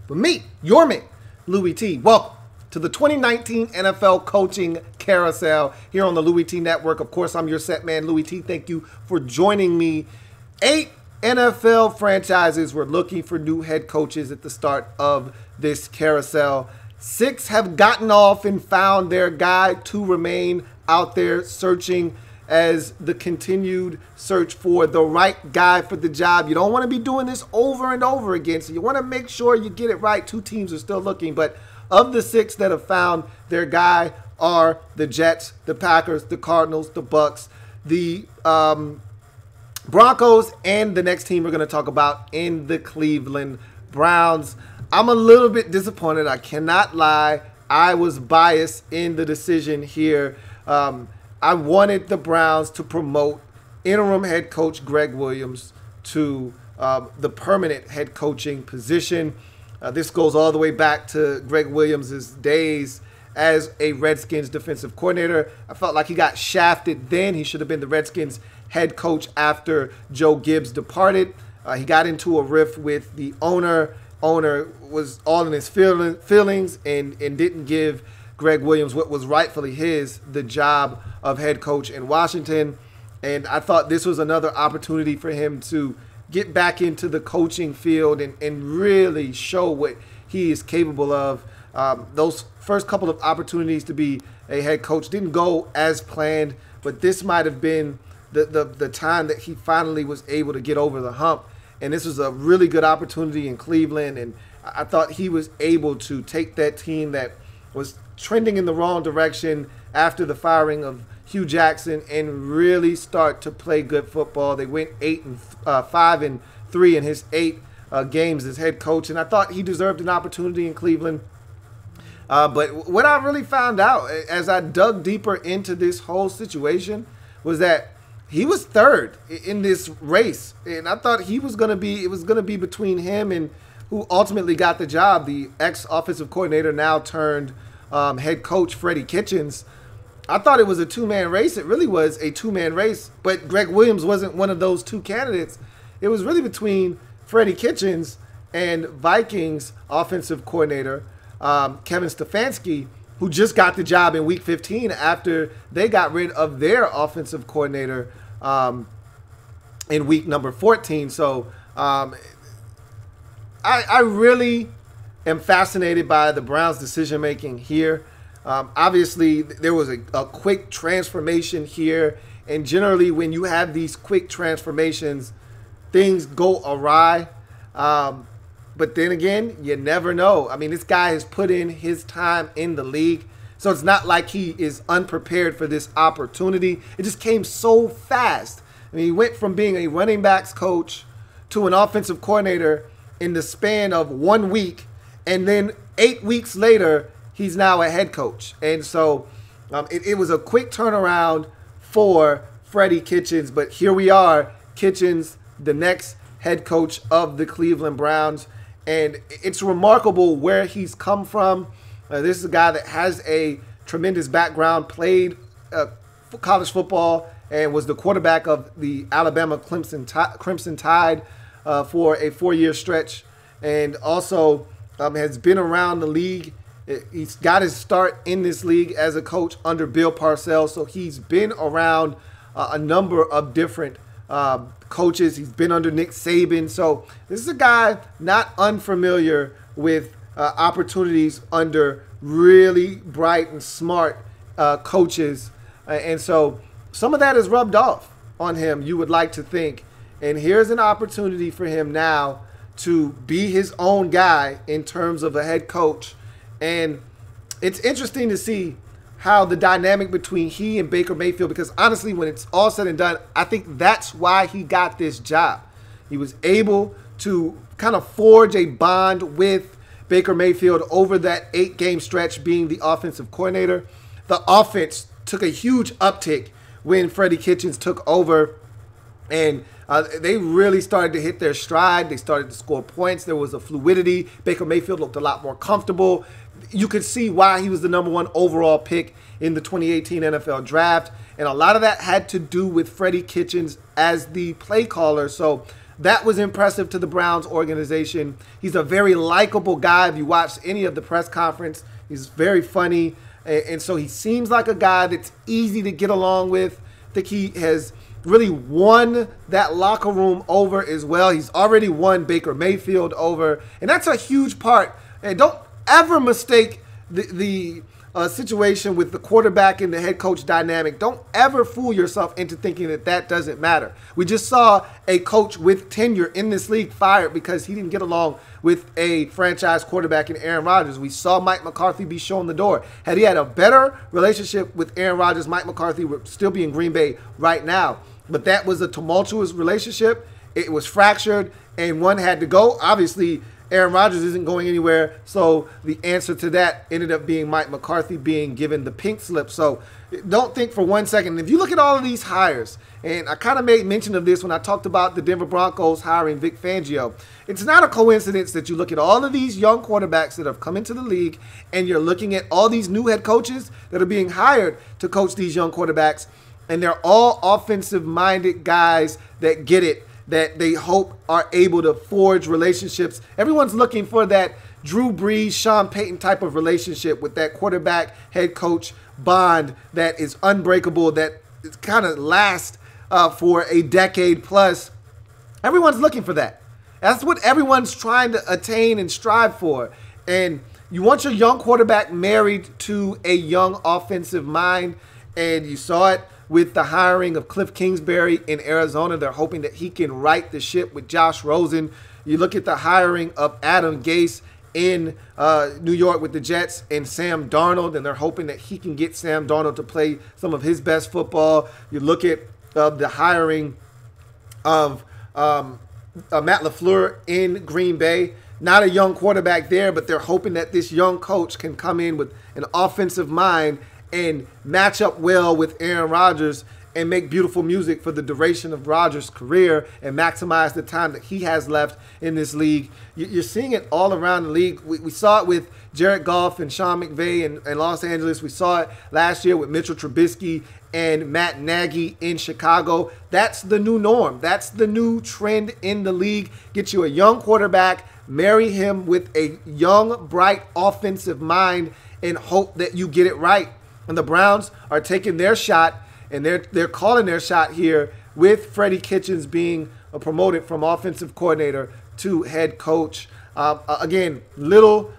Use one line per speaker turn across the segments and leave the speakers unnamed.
But me, your man, Louie T. Welcome to the 2019 NFL Coaching Carousel here on the Louie T Network. Of course, I'm your set man, Louie T. Thank you for joining me. 8 NFL franchises were looking for new head coaches at the start of this carousel. 6 have gotten off and found their guy. 2 remain out there searching as the continued search for the right guy for the job. You don't want to be doing this over and over again, so you want to make sure you get it right. 2 teams are still looking, but of the 6 that have found their guy are the Jets, the Packers, the Cardinals, the Bucks, the Broncos, and the next team we're going to talk about in the Cleveland Browns. I'm a little bit disappointed. I cannot lie. I was biased in the decision here. I wanted the Browns to promote interim head coach Gregg Williams to the permanent head coaching position. This goes all the way back to Gregg Williams' days as a Redskins defensive coordinator. I felt like he got shafted then. He should have been the Redskins head coach after Joe Gibbs departed. He got into a rift with the owner. Owner was all in his feelings and didn't give Gregg Williams what was rightfully his, the job of head coach in Washington. And I thought this was another opportunity for him to get back into the coaching field and really show what he is capable of. Those first couple of opportunities to be a head coach didn't go as planned, but this might have been the time that he finally was able to get over the hump. And this was a really good opportunity in Cleveland, and I thought he was able to take that team that was trending in the wrong direction after the firing of Hugh Jackson and really start to play good football. They went 5-3 in his 8 games as head coach, and I thought he deserved an opportunity in Cleveland. But what I really found out as I dug deeper into this whole situation was that he was third in this race, and I thought it was going to be between him and who ultimately got the job, the ex-offensive coordinator, now turned head coach, Freddie Kitchens. I thought it was a 2-man race. It really was a 2-man race, but Gregg Williams wasn't one of those 2 candidates. It was really between Freddie Kitchens and Vikings offensive coordinator Kevin Stefanski, who just got the job in Week 15 after they got rid of their offensive coordinator in week number 14. So I really am fascinated by the Browns' decision-making here. Obviously, there was a quick transformation here, and generally when you have these quick transformations, things go awry. But then again, you never know. I mean, this guy has put in his time in the league, so it's not like he is unprepared for this opportunity. It just came so fast. I mean, he went from being a running backs coach to an offensive coordinator in the span of 1 week, and then 8 weeks later, he's now a head coach. And so it was a quick turnaround for Freddie Kitchens, but here we are, Kitchens, the next head coach of the Cleveland Browns. And it's remarkable where he's come from. This is a guy that has a tremendous background, played college football, and was the quarterback of the Alabama Crimson Tide for a 4-year stretch, and also has been around the league. He's got his start in this league as a coach under Bill Parcells, so he's been around a number of different coaches. He's been under Nick Saban, so this is a guy not unfamiliar with opportunities under really bright and smart coaches, and so some of that is rubbed off on him, you would like to think. And here's an opportunity for him now to be his own guy in terms of a head coach. And it's interesting to see how the dynamic between he and Baker Mayfield, because honestly, when it's all said and done, I think that's why he got this job. He was able to kind of forge a bond with Baker Mayfield over that 8-game stretch being the offensive coordinator. The offense took a huge uptick when Freddie Kitchens took over, and they really started to hit their stride. They started to score points. There was a fluidity. Baker Mayfield looked a lot more comfortable. You could see why he was the #1 overall pick in the 2018 NFL Draft, and a lot of that had to do with Freddie Kitchens as the play caller. So that was impressive to the Browns organization. He's a very likable guy. If you watch any of the press conference, he's very funny. And so he seems like a guy that's easy to get along with. I think he has really won that locker room over as well. He's already won Baker Mayfield over. And that's a huge part. And don't ever mistake the situation with the quarterback and the head coach dynamic. Don't ever fool yourself into thinking that that doesn't matter. We just saw a coach with tenure in this league fired because he didn't get along with a franchise quarterback in Aaron Rodgers. We saw Mike McCarthy be shown the door. Had he had a better relationship with Aaron Rodgers, Mike McCarthy would still be in Green Bay right now. But that was a tumultuous relationship. It was fractured, and one had to go. Obviously, Aaron Rodgers isn't going anywhere, so the answer to that ended up being Mike McCarthy being given the pink slip. So don't think for 1 second. If you look at all of these hires, and I kind of made mention of this when I talked about the Denver Broncos hiring Vic Fangio, it's not a coincidence that you look at all of these young quarterbacks that have come into the league, and you're looking at all these new head coaches that are being hired to coach these young quarterbacks, and they're all offensive-minded guys that get it, that they hope are able to forge relationships. Everyone's looking for that Drew Brees, Sean Payton type of relationship with that quarterback head coach bond that is unbreakable, that kind of lasts for a decade plus. Everyone's looking for that. That's what everyone's trying to attain and strive for. And you want your young quarterback married to a young offensive mind, and you saw it with the hiring of Cliff Kingsbury in Arizona. They're hoping that he can right the ship with Josh Rosen. You look at the hiring of Adam Gase in New York with the Jets and Sam Darnold, and they're hoping that he can get Sam Darnold to play some of his best football. You look at the hiring of Matt LaFleur in Green Bay. Not a young quarterback there, but they're hoping that this young coach can come in with an offensive mind and match up well with Aaron Rodgers and make beautiful music for the duration of Rodgers' career and maximize the time that he has left in this league. You're seeing it all around the league. We saw it with Jared Goff and Sean McVay in Los Angeles. We saw it last year with Mitchell Trubisky and Matt Nagy in Chicago. That's the new norm. That's the new trend in the league. Get you a young quarterback, marry him with a young, bright offensive mind, and hope that you get it right. And the Browns are taking their shot, and they're calling their shot here with Freddie Kitchens being promoted from offensive coordinator to head coach. Again, little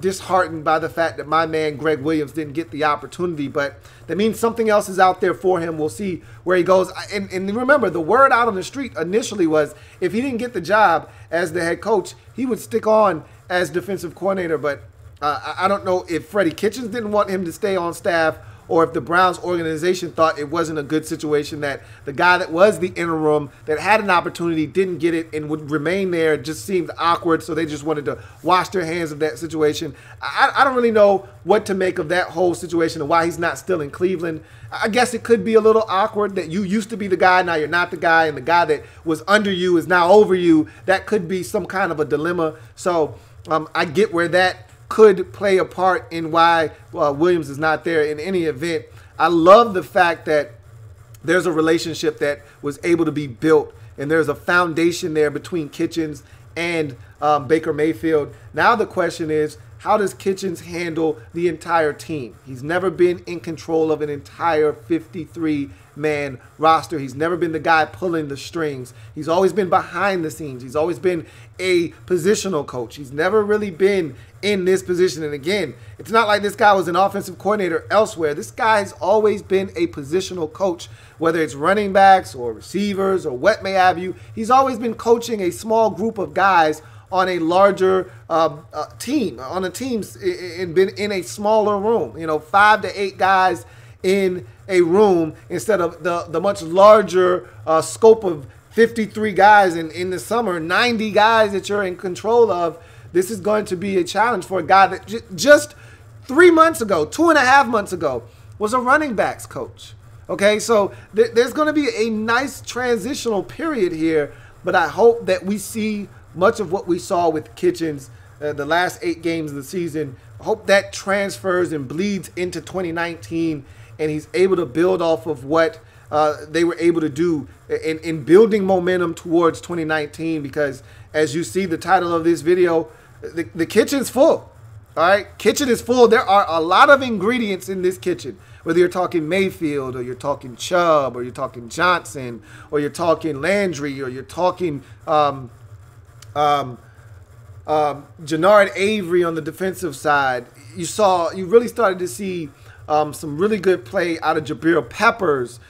disheartened by the fact that my man Greg Williams didn't get the opportunity, but that means something else is out there for him. We'll see where he goes. And remember, the word out on the street initially was if he didn't get the job as the head coach, he would stick on as defensive coordinator. But I don't know if Freddie Kitchens didn't want him to stay on staff or if the Browns organization thought it wasn't a good situation, that the guy that was the interim that had an opportunity didn't get it and would remain there. It just seemed awkward, so they just wanted to wash their hands of that situation. I don't really know what to make of that whole situation and why he's not still in Cleveland. I guess it could be a little awkward that you used to be the guy, now you're not the guy, and the guy that was under you is now over you. That could be some kind of a dilemma. So I get where that could play a part in why Williams is not there. In any event, I love the fact that there's a relationship that was able to be built, and there's a foundation there between Kitchens and Baker Mayfield. Now the question is, how does Kitchens handle the entire team? He's never been in control of an entire 53-man roster. He's never been the guy pulling the strings. He's always been behind the scenes. He's always been a positional coach. He's never really been in this position. And again, it's not like this guy was an offensive coordinator elsewhere. This guy has always been a positional coach, whether it's running backs or receivers or what may have you. He's always been coaching a small group of guys on a larger team, on a teams, and been in a smaller room, 5 to 8 guys in a room instead of the much larger scope of 53 guys in the summer, 90 guys that you're in control of. This is going to be a challenge for a guy that just 3 months ago, 2.5 months ago, was a running backs coach. Okay, so there's going to be a nice transitional period here, but I hope that we see much of what we saw with Kitchens the last 8 games of the season. I hope that transfers and bleeds into 2019, and he's able to build off of what they were able to do in building momentum towards 2019. Because as you see the title of this video, the kitchen's full. All right, kitchen is full. There are a lot of ingredients in this kitchen. Whether you're talking Mayfield, or you're talking Chubb, or you're talking Johnson, or you're talking Landry, or you're talking Jannard Avery on the defensive side, you really started to see some really good play out of Jabril Peppers.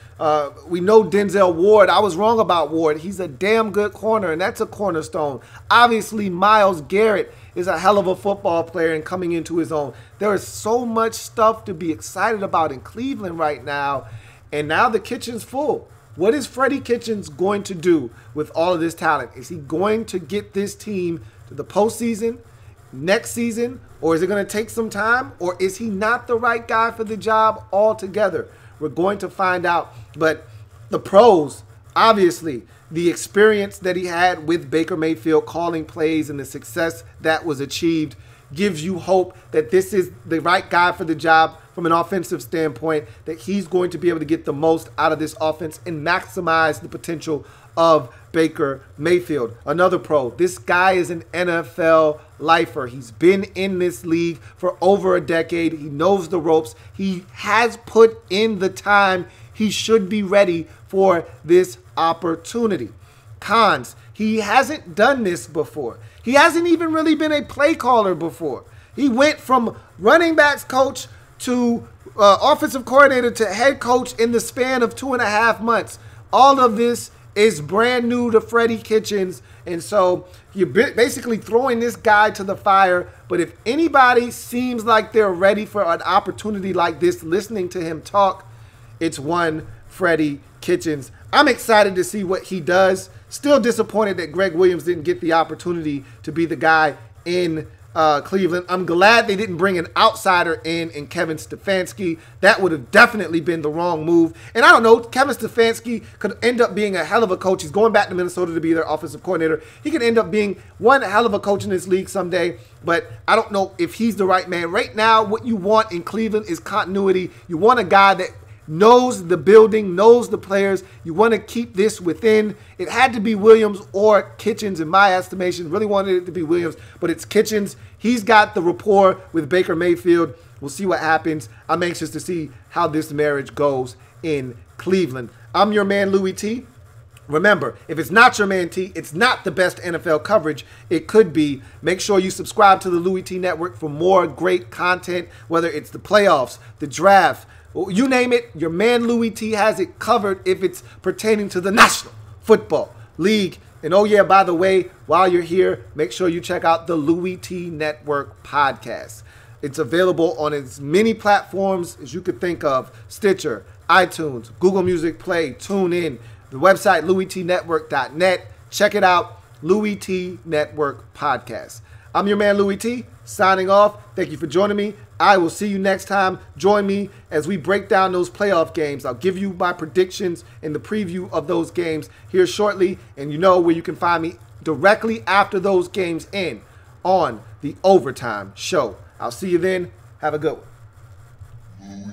We know Denzel Ward. I was wrong about Ward. He's a damn good corner, and that's a cornerstone. Obviously, Myles Garrett is a hell of a football player and coming into his own. There is so much stuff to be excited about in Cleveland right now, and now the kitchen's full. What is Freddie Kitchens going to do with all of this talent? Is he going to get this team to the postseason next season, or is it going to take some time, or is he not the right guy for the job altogether? We're going to find out. But the pros, obviously, the experience that he had with Baker Mayfield calling plays and the success that was achieved gives you hope that this is the right guy for the job from an offensive standpoint, that he's going to be able to get the most out of this offense and maximize the potential of Baker Mayfield. Another pro, this guy is an NFL lifer. He's been in this league for over a decade. He knows the ropes. He has put in the time. He should be ready for this opportunity. Cons, he hasn't done this before. He hasn't even really been a play caller before. He went from running backs coach to offensive coordinator to head coach in the span of 2.5 months. All of this is brand new to Freddie Kitchens, and so you're basically throwing this guy to the fire. But if anybody seems like they're ready for an opportunity like this, listening to him talk, it's one Freddie Kitchens. I'm excited to see what he does. Still disappointed that Greg Williams didn't get the opportunity to be the guy in Cleveland. I'm glad they didn't bring an outsider in Kevin Stefanski. That would have definitely been the wrong move. And I don't know, Kevin Stefanski could end up being a hell of a coach. He's going back to Minnesota to be their offensive coordinator. He could end up being one hell of a coach in this league someday, but I don't know if he's the right man. Right now, what you want in Cleveland is continuity. You want a guy that knows the building, knows the players. You want to keep this within. It had to be Williams or Kitchens in my estimation. Really wanted it to be Williams, but it's Kitchens. He's got the rapport with Baker Mayfield. We'll see what happens. I'm anxious to see how this marriage goes in Cleveland. I'm your man, Louie T. Remember, if it's not your man T, it's not the best NFL coverage it could be. Make sure you subscribe to the Louie T Network for more great content, whether it's the playoffs, the draft, you name it, your man Louie T has it covered if it's pertaining to the National Football League. And oh yeah, by the way, while you're here, make sure you check out the Louie T Network podcast. It's available on as many platforms as you could think of: Stitcher, iTunes, Google Music Play, TuneIn, the website louietnetwork.net. Check it out, Louie T Network podcast. I'm your man Louie T, signing off. Thank you for joining me. I will see you next time. Join me as we break down those playoff games. I'll give you my predictions and the preview of those games here shortly. And you know where you can find me directly after those games end on the Overtime Show. I'll see you then. Have a good one.